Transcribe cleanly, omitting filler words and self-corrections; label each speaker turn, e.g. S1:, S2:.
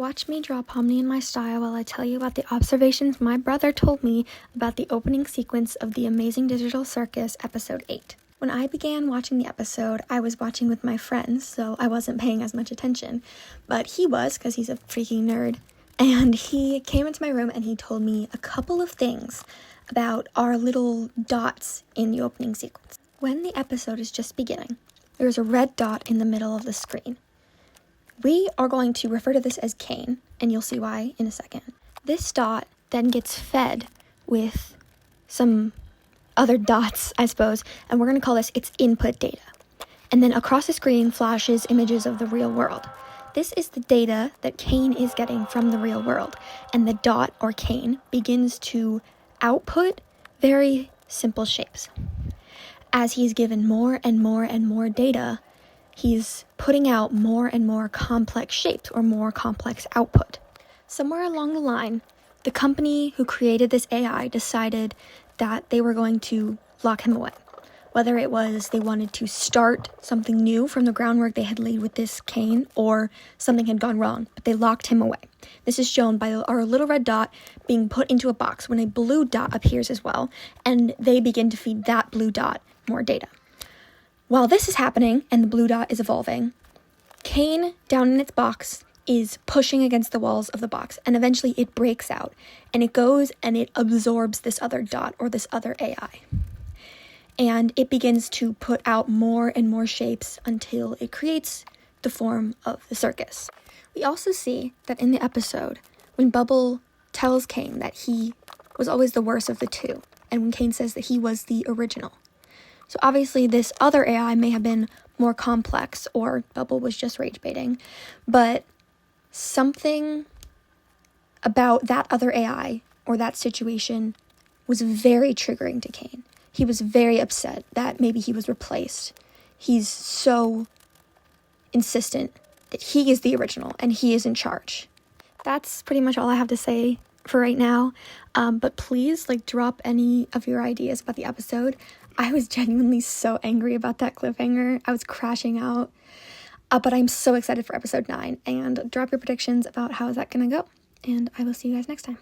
S1: Watch me draw Pomni in my style while I tell you about the observations my brother told me about the opening sequence of The Amazing Digital Circus, Episode 8. When I began watching the episode, I was watching with my friends, so I wasn't paying as much attention. But he was, because he's a freaking nerd. And he came into my room and he told me a couple of things about our little dots in the opening sequence. When the episode is just beginning, there's a red dot in the middle of the screen. We are going to refer to this as Kane, and you'll see why in a second. This dot then gets fed with some other dots, I suppose, and we're going to call this its input data. And then across the screen flashes images of the real world. This is the data that Kane is getting from the real world, and the dot, or Kane, begins to output very simple shapes. As he's given more and more and more data, he's putting out more and more complex shapes or more complex output. Somewhere along the line, the company who created this AI decided that they were going to lock him away. Whether it was they wanted to start something new from the groundwork they had laid with this Kane, or something had gone wrong, but they locked him away. This is shown by our little red dot being put into a box when a blue dot appears as well, and they begin to feed that blue dot more data. While this is happening and the blue dot is evolving, Kane, down in its box, is pushing against the walls of the box, and eventually it breaks out, and it goes and it absorbs this other dot, or this other AI. And it begins to put out more and more shapes until it creates the form of the circus. We also see that in the episode, when Bubble tells Kane that he was always the worst of the two, and when Kane says that he was the original. So obviously this other AI may have been more complex, or Bubble was just rage baiting, but something about that other AI or that situation was very triggering to Kane. He was very upset that maybe he was replaced. He's so insistent that he is the original and he is in charge. That's pretty much all I have to say for right now. But please, drop any of your ideas about the episode. I was genuinely so angry about that cliffhanger. I was crashing out. But I'm so excited for episode 9. And drop your predictions about how is that going to go. And I will see you guys next time.